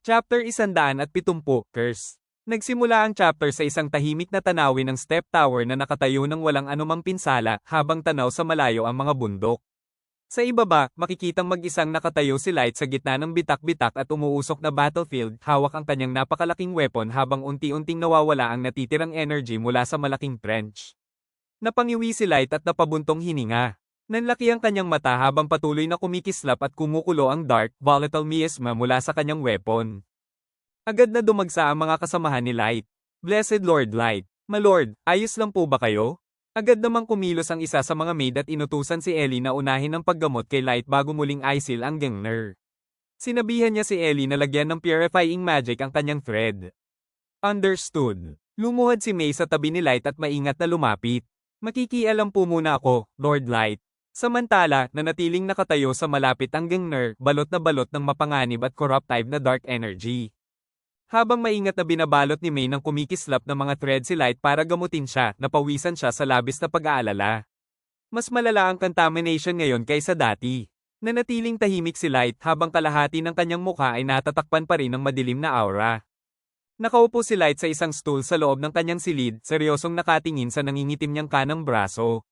Chapter 170, Curse. Nagsimula ang chapter sa isang tahimik na tanawin ng step tower na nakatayo ng walang anumang pinsala habang tanaw sa malayo ang mga bundok. Sa ibaba, makikitang mag-isang nakatayo si Light sa gitna ng bitak-bitak at umuusok na battlefield, hawak ang kanyang napakalaking weapon habang unti-unting nawawala ang natitirang energy mula sa malaking trench. Napangiwi si Light at napabuntong hininga. Nanlaki ang kanyang mata habang patuloy na kumikislap at kumukulo ang dark, volatile miasma mula sa kanyang weapon. Agad na dumagsa ang mga kasamahan ni Light. Blessed Lord Light, "Ma Lord, ayos lang po ba kayo?" Agad namang kumilos ang isa sa mga maid at inutusan si Ellie na unahin ang paggamot kay Light bago muling isil ang Gengner. Sinabihan niya si Ellie na lagyan ng purifying magic ang kanyang thread. Understood. Lumuhad si May sa tabi ni Light at maingat na lumapit. "Makikialam po muna ako, Lord Light." Samantala, nanatiling nakatayo sa malapit ang Gengner, balot ng mapanganib at corruptive na dark energy. Habang maingat na binabalot ni May ng kumikislap na mga thread si Light para gamutin siya, napawisan siya sa labis na pag-aalala. Mas malala ang contamination ngayon kaysa dati. Nanatiling tahimik si Light habang kalahati ng kanyang mukha ay natatakpan pa rin ng madilim na aura. Nakaupo si Light sa isang stool sa loob ng kanyang silid, seryosong nakatingin sa nangingitim niyang kanang braso.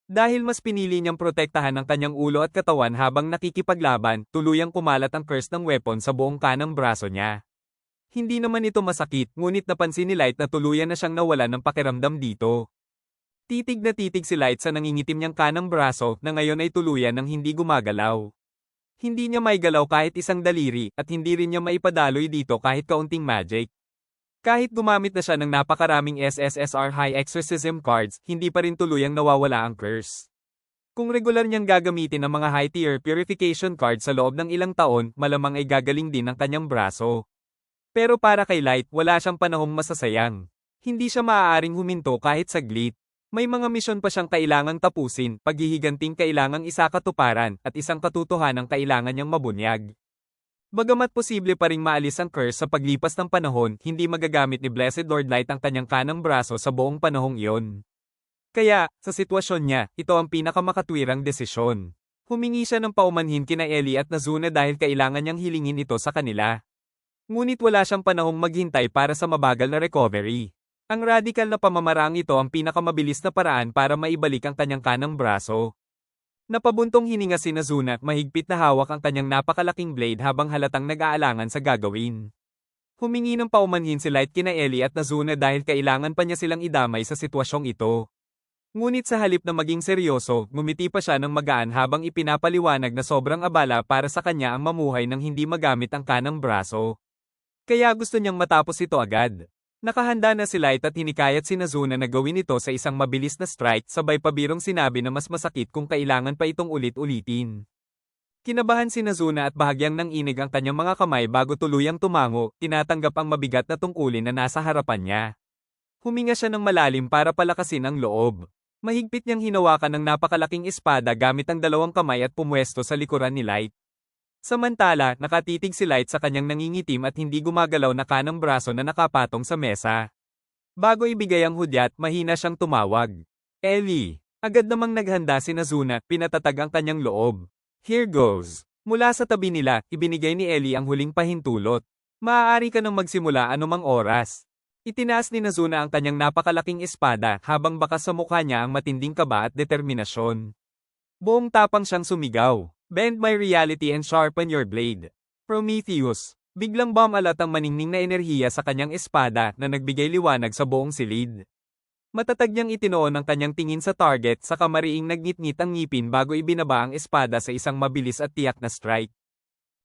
Dahil mas pinili niyang protektahan ang kanyang ulo at katawan habang nakikipaglaban, tuluyang kumalat ang curse ng weapon sa buong kanang braso niya. Hindi naman ito masakit, ngunit napansin ni Light na tuluyan na siyang nawalan ng pakiramdam dito. Titig na titig si Light sa nangingitim niyang kanang braso na ngayon ay tuluyan ng hindi gumagalaw. Hindi niya maigalaw kahit isang daliri at hindi rin niya maipadaloy dito kahit kaunting magic. Kahit gumamit na siya ng napakaraming SSSR High Exorcism cards, hindi pa rin tuluyang nawawala ang curse. Kung regular niyang gagamitin ang mga high-tier purification cards sa loob ng ilang taon, malamang ay gagaling din ang kanyang braso. Pero para kay Light, wala siyang panahong masasayang. Hindi siya maaaring huminto kahit saglit. May mga misyon pa siyang kailangang tapusin, paghihiganting kailangang isakatuparan, at isang katotohanang kailangan niyang mabunyag. Bagamat posible pa ring maalis ang curse sa paglipas ng panahon, hindi magagamit ni Blessed Lord Light ang kanyang kanang braso sa buong panahong iyon. Kaya, sa sitwasyon niya, ito ang pinakamakatwirang desisyon. Humingi siya ng paumanhin kina Ellie at Nazuna dahil kailangan niyang hilingin ito sa kanila. Ngunit wala siyang panahong maghintay para sa mabagal na recovery. Ang radical na pamamaraang ito ang pinakamabilis na paraan para maibalik ang kanyang kanang braso. Napabuntong hininga si Nazuna, mahigpit na hawak ang kanyang napakalaking blade habang halatang nag-aalangan sa gagawin. Humingi ng paumanhin si Light kina Ellie at Nazuna dahil kailangan pa niya silang idamay sa sitwasyong ito. Ngunit sa halip na maging seryoso, ngumiti pa siya ng magaan habang ipinapaliwanag na sobrang abala para sa kanya ang mamuhay nang hindi magamit ang kanang braso. Kaya gusto niyang matapos ito agad. Nakahanda na si Light at hinikayat si Nazuna na gawin ito sa isang mabilis na strike, sabay pabirong sinabi na mas masakit kung kailangan pa itong ulit-ulitin. Kinabahan si Nazuna at bahagyang nanginig ang kanyang mga kamay bago tuluyang tumango, tinatanggap ang mabigat na tungkulin na nasa harapan niya. Huminga siya ng malalim para palakasin ang loob. Mahigpit niyang hinawakan ng napakalaking espada gamit ang dalawang kamay at pumwesto sa likuran ni Light. Samantala, nakatitig si Light sa kanyang nangingitim at hindi gumagalaw na kanang braso na nakapatong sa mesa. Bago ibigay ang hudyat, mahina siyang tumawag. "Ellie!" Agad namang naghanda si Nazuna, pinatatag ang kanyang loob. "Here goes." Mula sa tabi nila, ibinigay ni Ellie ang huling pahintulot. "Maaari ka nang magsimula anumang oras." Itinaas ni Nazuna ang kanyang napakalaking espada habang bakas sa mukha niya ang matinding kaba at determinasyon. Buong tapang siyang sumigaw. "Bend my reality and sharpen your blade." Prometheus. Biglang bumalat ang maningning na enerhiya sa kanyang espada na nagbigay liwanag sa buong silid. Matatag niyang itinoon ang kanyang tingin sa target sa kamariing nagnitngit ang ngipin bago ibinaba ang espada sa isang mabilis at tiyak na strike.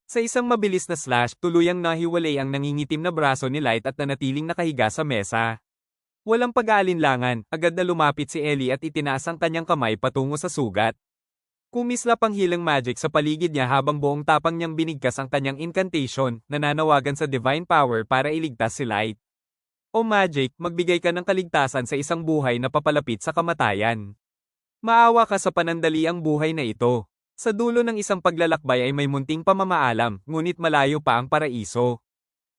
Sa isang mabilis na slash, tuluyang nahiwalay ang nangingitim na braso ni Light at nanatiling nakahiga sa mesa. Walang pag-aalinlangan, agad na lumapit si Ellie at itinaas ang kanyang kamay patungo sa sugat. Kumislap ang healing magic sa paligid niya habang buong tapang niyang binigkas ang kanyang incantation, nananawagan sa divine power para iligtas si Light. "O magic, magbigay ka ng kaligtasan sa isang buhay na papalapit sa kamatayan. Maawa ka sa panandali ang buhay na ito. Sa dulo ng isang paglalakbay ay may munting pamamaalam, ngunit malayo pa ang paraiso.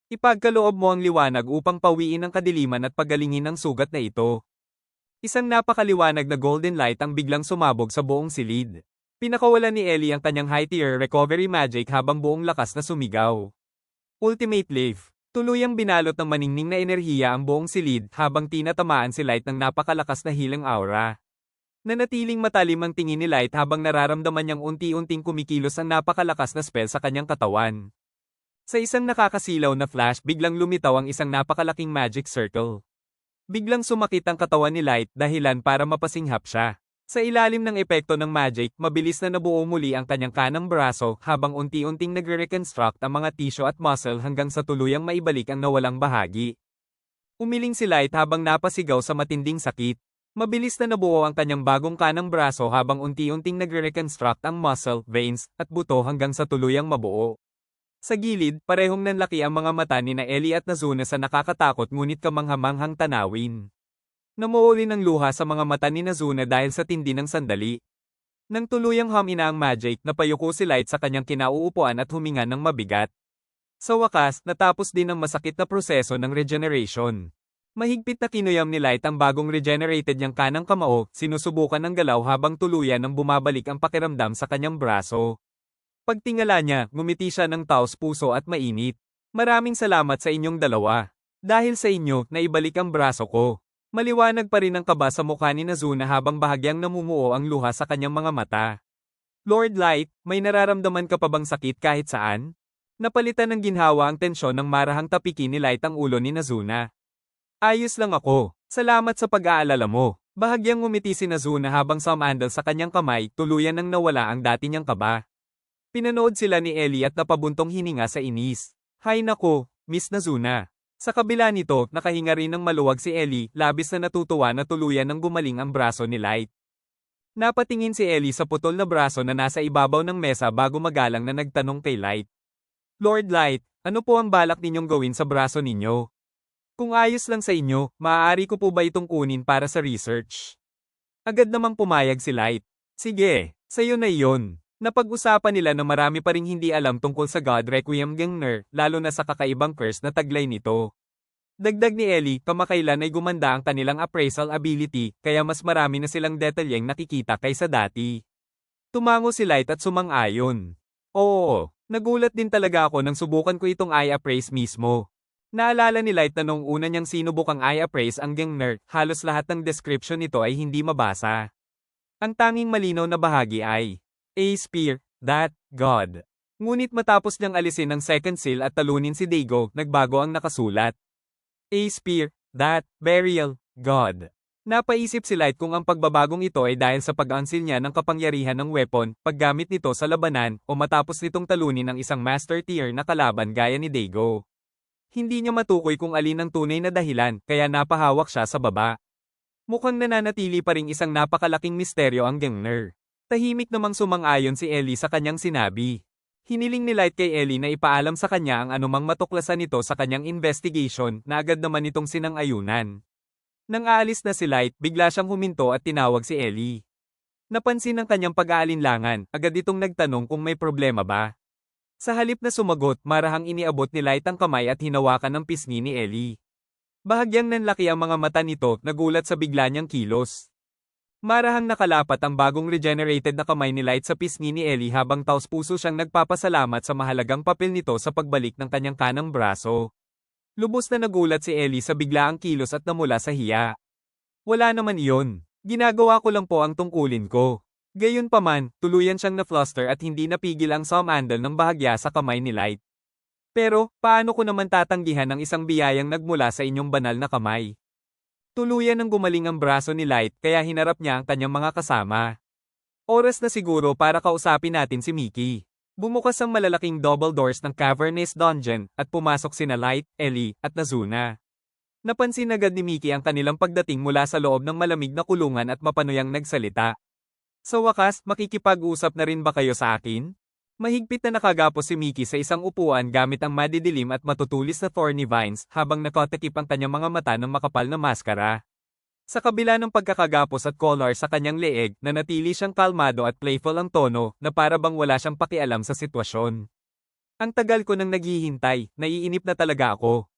Ipagkaloob mo ang liwanag upang pawiin ang kadiliman at pagalingin ang sugat na ito." Isang napakaliwanag na golden light ang biglang sumabog sa buong silid. Pinakawalan ni Ellie ang kanyang high-tier recovery magic habang buong lakas na sumigaw. Ultimate Leaf. Tuluyang binalot ng maningning na enerhiya ang buong silid habang tinatamaan si Light ng napakalakas na healing aura. Nanatiling matalim ang tingin ni Light habang nararamdaman niyang unti-unting kumikilos ang napakalakas na spell sa kanyang katawan. Sa isang nakakasilaw na flash, biglang lumitaw ang isang napakalaking magic circle. Biglang sumakit ang katawan ni Light dahilan para mapasinghap siya. Sa ilalim ng epekto ng magic, mabilis na nabuo muli ang kanyang kanang braso habang unti-unting nagre-reconstruct ang mga tissue at muscle hanggang sa tuluyang maibalik ang nawalang bahagi. Umiling si Light habang napasigaw sa matinding sakit. Mabilis na nabuo ang kanyang bagong kanang braso habang unti-unting nagre-reconstruct ang muscle, veins, at buto hanggang sa tuluyang mabuo. Sa gilid, parehong nanlaki ang mga mata ni na Ellie at Nazuna sa nakakatakot ngunit kamanghamanghang tanawin. Namuuli ng luha sa mga mata ni Nazuna dahil sa tindi ng sandali. Nang tuluyang humina ang magic, napayuko si Light sa kanyang kinauupuan at huminga ng mabigat. Sa wakas, natapos din ang masakit na proseso ng regeneration. Mahigpit na kinuyam ni Light ang bagong regenerated niyang kanang kamao, sinusubukan ng galaw habang tuluyan ng bumabalik ang pakiramdam sa kanyang braso. Pagtingala niya, ngumiti siya ng taos puso at mainit. Maraming salamat sa inyong dalawa. Dahil sa inyo, naibalik ang braso ko. Maliwanag pa rin ang kaba sa mukha ni Nazuna habang bahagyang namumuo ang luha sa kanyang mga mata. Lord Light, may nararamdaman ka pa bang sakit kahit saan? Napalitan ng ginhawa ang tensyon ng marahang tapikin ni Light ang ulo ni Nazuna. Ayos lang ako. Salamat sa pag-aalala mo. Bahagyang ngumiti si Nazuna habang sumandal sa kanyang kamay, tuluyan nang nawala ang dati niyang kaba. Pinanood sila ni Ellie at napabuntong hininga sa inis. Hay nako, Miss Nazuna. Sa kabila nito, nakahinga rin ng maluwag si Ellie, labis na natutuwa na tuluyan ng gumaling ang braso ni Light. Napatingin si Ellie sa putol na braso na nasa ibabaw ng mesa bago magalang na nagtanong kay Light. Lord Light, ano po ang balak ninyong gawin sa braso ninyo? Kung ayos lang sa inyo, maaari ko po ba itong kunin para sa research? Agad namang pumayag si Light. Sige, sa'yo na iyon. Napag-usapan nila na marami pa ring hindi alam tungkol sa God Requiem Gengner, lalo na sa kakaibang curse na taglay nito. Dagdag ni Ellie, kamakailan ay gumanda ang kanilang appraisal ability, kaya mas marami na silang detalyeng nakikita kaysa dati. Tumango si Light at sumang-ayon. Oo, nagulat din talaga ako nang subukan ko itong eye appraise mismo. Naalala ni Light na nung una niyang sinubukang eye appraise ang Gengner, halos lahat ng description nito ay hindi mabasa. Ang tanging malinaw na bahagi ay A spear, that, God. Ngunit matapos niyang alisin ang second seal at talunin si Dago, nagbago ang nakasulat. A spear, that, burial, God. Napaisip si Light kung ang pagbabagong ito ay dahil sa pag-unseal niya ng kapangyarihan ng weapon, paggamit nito sa labanan, o matapos nitong talunin ang isang master tier na kalaban gaya ni Dago. Hindi niya matukoy kung alin ang tunay na dahilan, kaya napahawak siya sa baba. Mukhang nananatili pa ring isang napakalaking misteryo ang Gengner. Tahimik namang sumang-ayon si Ellie sa kanyang sinabi. Hiniling ni Light kay Ellie na ipaalam sa kanya ang anumang matuklasan nito sa kanyang investigation na agad naman itong sinang-ayunan. Nang aalis na si Light, bigla siyang huminto at tinawag si Ellie. Napansin ng kanyang pag-aalinlangan, agad itong nagtanong kung may problema ba. Sa halip na sumagot, marahang iniabot ni Light ang kamay at hinawakan ng pisngi ni Ellie. Bahagyang nanlaki ang mga mata nito, nagulat sa bigla niyang kilos. Marahang nakalapat ang bagong regenerated na kamay ni Light sa pisngi ni Ellie habang taos-puso siyang nagpapasalamat sa mahalagang papel nito sa pagbalik ng kanyang kanang braso. Lubos na nagulat si Ellie sa biglaang kilos at namula sa hiya. Wala naman iyon. Ginagawa ko lang po ang tungkulin ko. Gayunpaman, tuluyan siyang na-fluster at hindi napigil ang sumandal ng bahagya sa kamay ni Light. Pero, paano ko naman tatanggihan ang isang biyayang nagmula sa inyong banal na kamay? Tuluyan ng gumaling ang braso ni Light kaya hinarap niya ang kanyang mga kasama. Oras na siguro para kausapin natin si Mickey. Bumukas ang malalaking double doors ng cavernous dungeon at pumasok sina Light, Ellie, at Nazuna. Napansin agad ni Mickey ang kanilang pagdating mula sa loob ng malamig na kulungan at mapanuyang nagsalita. Sa wakas, makikipag-usap na rin ba kayo sa akin? Mahigpit na nakagapos si Mickey sa isang upuan gamit ang madidilim at matutulis na thorny vines habang nakatakip ang kanyang mga mata ng makapal na maskara. Sa kabila ng pagkakagapos at collar sa kanyang leeg, nanatili siyang kalmado at playful ang tono na para bang wala siyang pakialam sa sitwasyon. Ang tagal ko nang naghihintay, naiinip na talaga ako.